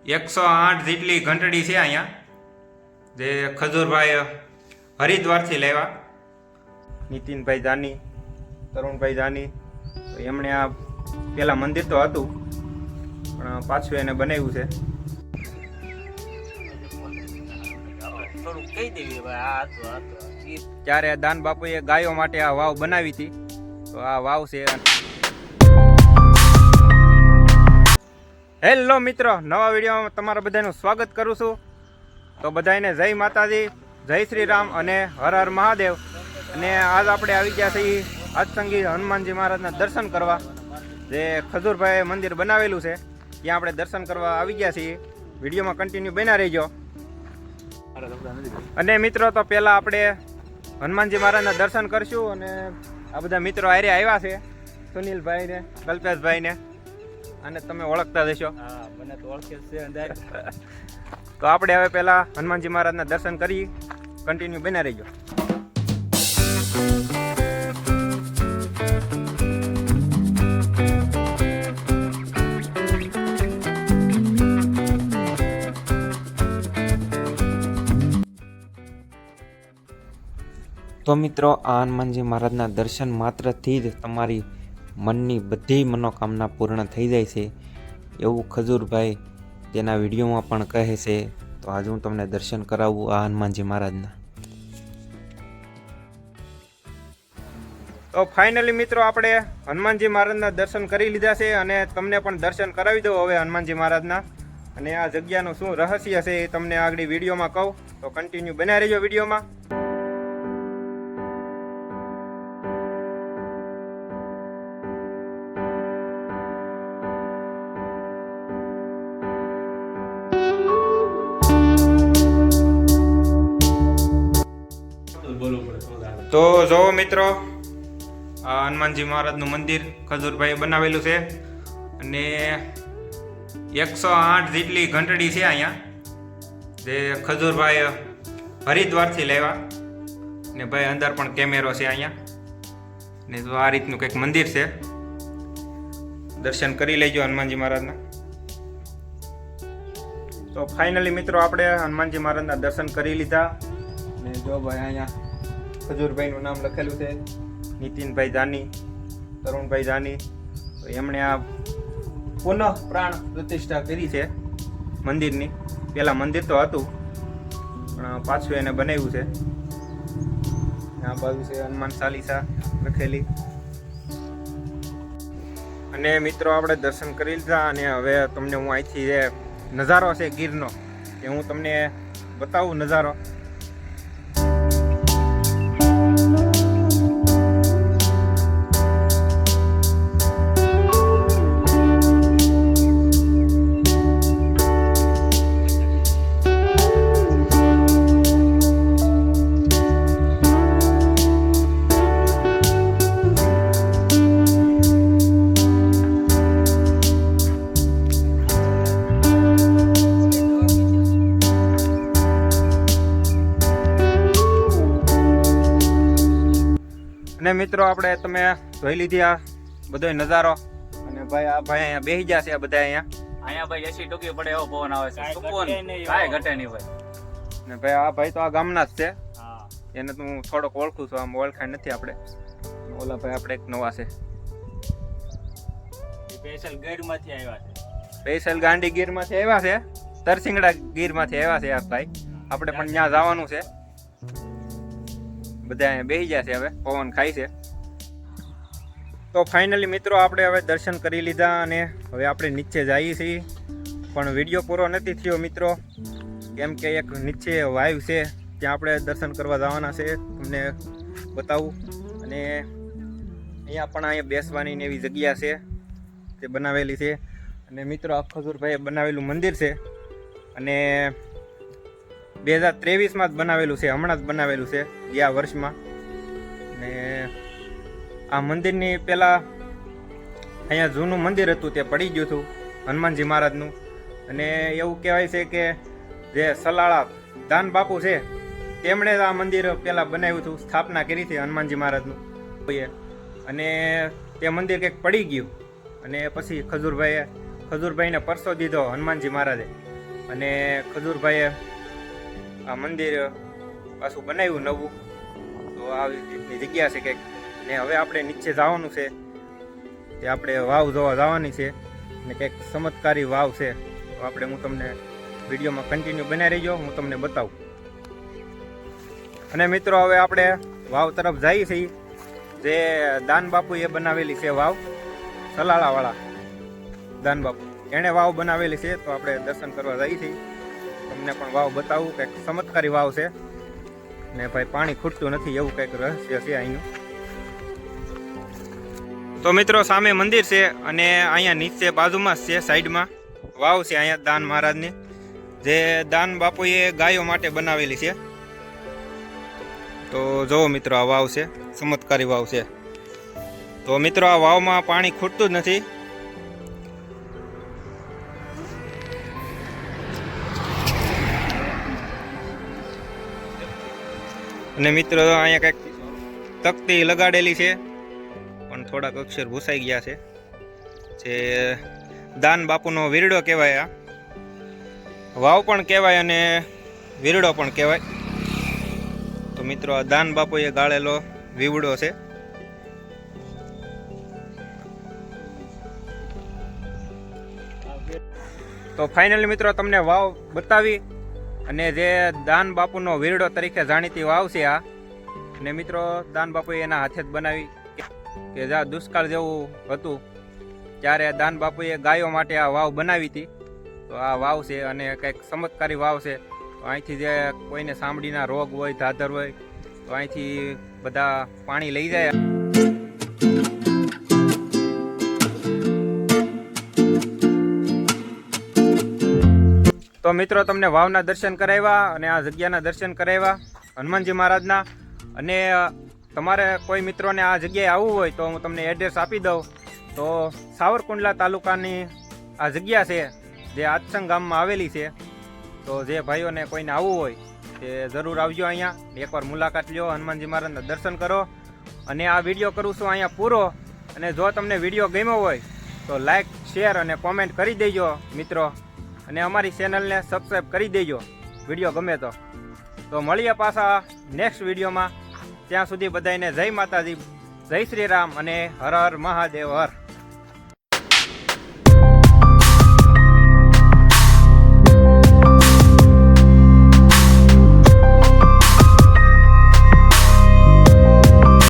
108 જેટલી ઘંટડી છે અહીંયા, જે ખજૂરભાઈ હરિદ્વારથી લાવ્યા. નીતિનભાઈ જાની, તરુણભાઈ જાની, એમણે આ પેલા મંદિર તો હતું પણ પાછું એને બનાવ્યું છે. ત્યારે દાન બાપુએ ગાયો માટે આ વાવ બનાવી હતી, તો આ વાવ છે. હેલો મિત્રો, નવા વિડીયોમાં તમારા બધાનું સ્વાગત કરું છું. તો બધાને જય માતાજી, જય શ્રી રામ અને હર હર મહાદેવ. અને આજ આપણે આવી ગયા છીએ આજસંગી હનુમાનજી મહારાજના દર્શન કરવા, જે ખજૂરભાઈ મંદિર બનાવેલું છે ત્યાં આપણે દર્શન કરવા આવી ગયા છીએ. વિડીયોમાં કન્ટિન્યુ બન્યા રહેજો. અને મિત્રો, તો પહેલાં આપણે હનુમાનજી મહારાજના દર્શન કરશું. અને આ બધા મિત્રો હારે આવ્યા છે, સુનિલભાઈ ને કલ્પેશભાઈ ને, અને તમે ઓળખતા જશો. મને તો ઓળખે છે. તો આપણે હવે પહેલા હનુમાનજી મહારાજના દર્શન કરી, કન્ટિન્યુ બન્યા રહીજો. તો મિત્રો, આ હનુમાનજી મહારાજના દર્શન માત્રથી જ તમારી મનની બધી મનોકામના પૂર્ણ થઈ જાય છે, એવું ખજૂરભાઈ તેના વિડીયોમાં પણ કહે છે. તો આજે હું તમને દર્શન કરાવું આ હનુમાનજી મહારાજના. તો ફાઇનલી મિત્રો, આપણે હનુમાનજી મહારાજના દર્શન કરી લીધા છે અને તમને પણ દર્શન કરાવી દઉં હવે હનુમાનજી મહારાજના. અને આ જગ્યાનું શું રહસ્ય છે એ તમને આગળ વિડીયોમાં કહું, તો કન્ટિન્યુ બન્યા રહેજો વિડીયોમાં. તો જો મિત્રો, આ હનુમાનજી મહારાજનું મંદિર ખજૂરભાઈ બનાવેલું છે. અને 108 જેટલી ઘંટડી છે અહીંયા, જે ખજૂરભાઈ હરિદ્વારથી લાવ્યા. ને ભાઈ અંદર પણ કેમેરો છે અહીંયા. ને તો આ રીતનું કંઈક મંદિર છે, દર્શન કરી લેજો હનુમાનજી મહારાજના. તો ફાઇનલી મિત્રો, આપણે હનુમાનજી મહારાજના દર્શન કરી લીધા. ને જો ભાઈ, અહીંયા ખજૂરભાઈનું નામ લખેલું છે, નીતિનભાઈ જાની, તરુણભાઈ જાની. તો એમણે આ પુનઃ પ્રાણ પ્રતિષ્ઠા કરી છે મંદિરની. પહેલાં મંદિર તો હતું પણ પાછું એને બનાવ્યું છે. આ બાજુ છે હનુમાન ચાલીસા લખેલી. અને મિત્રો, આપણે દર્શન કરી લીધા. અને હવે તમને હું અહીંથી જે નજારો છે ગીરનો, એ હું તમને બતાવું નજારો. અને મિત્રો, આપણે તમે જોઈ લીધી આ બધો નજારો. અને ભાઈ, આ ભાઈ અહીંયા બેસી ગયા છે. આ બધા અહીંયા ભાઈ એસી ટૂંકી પડે એવો પવન આવે છે. સુકૂન કાંઈ ઘટે નહીં ભાઈ. ને ભાઈ, આ ભાઈ તો આ ગામના જ છે. હા, એને તો હું થોડોક ઓળખું છું, આમ ઓળખાણ નથી આપણે. ઓલા ભાઈ આપણે એક નવા છે, સ્પેશિયલ ગીરમાંથી આવ્યા છે. સ્પેશિયલ ગાંડી ગીરમાંથી આવ્યા છે, તરસિંગડા ગીરમાંથી આવ્યા છે આ ભાઈ. આપણે પણ ત્યાં જવાનું છે. બધા અહીંયા બેસી ગયા છે, હવે પવન ખાય છે. તો ફાઇનલી મિત્રો, આપણે હવે દર્શન કરી લીધા અને હવે આપણે નીચે જઈએ છીએ. પણ વિડીયો પૂરો નથી થયો મિત્રો, કેમ કે એક નીચે વાઇવ છે, ત્યાં આપણે દર્શન કરવા જવાના છે, તમને બતાવું. અને અહીંયા પણ અહીંયા બેસવાની ને એવી જગ્યા છે, તે બનાવેલી છે. અને મિત્રો, આ ખજૂરભાઈએ બનાવેલું મંદિર છે. અને 2023માં જ બનાવેલું છે, હમણાં જ બનાવેલું છે, ગયા વર્ષમાં. ને આ મંદિરની પહેલાં અહીંયા જૂનું મંદિર હતું, તે પડી ગયું હતું હનુમાનજી મહારાજનું. અને એવું કહેવાય છે કે જે સલાળા દાન બાપુ છે, તેમણે આ મંદિર પહેલાં બનાવ્યું હતું, સ્થાપના કરી હતી હનુમાનજી મહારાજનું. અને તે મંદિર કંઈક પડી ગયું. અને પછી ખજૂરભાઈને પરસો દીધો હનુમાનજી મહારાજે. અને ખજૂરભાઈએ આ મંદિર પાછું બનાવ્યું નવું. તો આવી રીતની જગ્યા છે કંઈક. ને હવે આપણે નીચે જવાનું છે, તે આપણે વાવ જોવા જવાની છે ને કંઈક ચમત્કારી વાવ છે. તો આપણે હું તમને વિડીયોમાં કન્ટિન્યુ બનાવી રહીજો, હું તમને બતાવું. અને મિત્રો હવે આપણે વાવ તરફ જઈએ છીએ, જે દાન બાપુએ બનાવેલી છે વાવ, સલાળાવાળા દાન બાપુ એણે વાવ બનાવેલી છે. તો આપણે દર્શન કરવા જઈએ છીએ, તમને પણ વાવ બતાવું. કંઈક ચમત્કારી વાવ છે ને ભાઈ પાણી ખૂટતું નથી એવું કંઈક રહસ્ય છે અહીંનું. તો મિત્રો સામે મંદિર છે અને અહીંયા નીચે બાજુમાં જ છે, સાઈડમાં વાવ છે અહીંયા દાન મહારાજની, જે દાન બાપુએ ગાયો માટે બનાવેલી છે. તો જુઓ મિત્રો આ વાવ છે, ચમત્કારી વાવ છે. તો મિત્રો આ વાવમાં પાણી ખૂટતું જ નથી. અને મિત્રો અહીંયા કંઈક તકતી લગાડેલી છે, પણ થોડાક અક્ષર ભૂસાઈ ગયા છે. જે દાન બાપુનો વીરડો કહેવાય, આ વાવ પણ કહેવાય અને વીરડો પણ કહેવાય. તો મિત્રો આ દાન બાપુએ ગાળેલો વીવડો છે. તો ફાઇનલી મિત્રો તમને વાવ બતાવી, અને જે દાન બાપુનો વીરડો તરીકે જાણીતી વાવ છે આ. અને મિત્રો દાન બાપુએ એના હાથે જ બનાવી, કે જ્યાં દુષ્કાળ જેવું હતું ત્યારે દાન બાપુએ ગાયો માટે આ વાવ બનાવી હતી. તો આ વાવ છે અને કંઈક ચમત્કારી વાવ છે. તો અહીંથી જે કોઈને ચામડીના રોગ હોય, ધાધર હોય, તો અહીંથી બધા પાણી લઈ જાય. તો મિત્રો તમને વાવના દર્શન કરાવ્યા અને આ જગ્યાના દર્શન કરાવ્યા હનુમાનજી મહારાજના. અને તમારે કોઈ મિત્રોને આ જગ્યાએ આવવું હોય તો હું તમને એડ્રેસ આપી દઉં. તો સાવરકુંડલા તાલુકાની આ જગ્યા છે, જે આચસંગ ગામમાં આવેલી છે. તો જે ભાઈઓને કોઈને આવવું હોય તે જરૂર આવજો અહીંયા, એકવાર મુલાકાત લ્યો, હનુમાનજી મહારાજના દર્શન કરો. અને આ વિડીયો કરું છું અહીંયા પૂરો. અને જો તમને વિડીયો ગમ્યો હોય તો લાઈક, શેર અને કોમેન્ટ કરી દેજો મિત્રો. અને અમારી ચેનલને સબસ્ક્રાઈબ કરી દેજો વિડીયો ગમે તો. તો મળીએ પાછા નેક્સ્ટ વિડીયોમાં. ત્યાં સુધી બધાને જય માતાજી, જય શ્રી રામ અને હર હર મહાદેવ હર.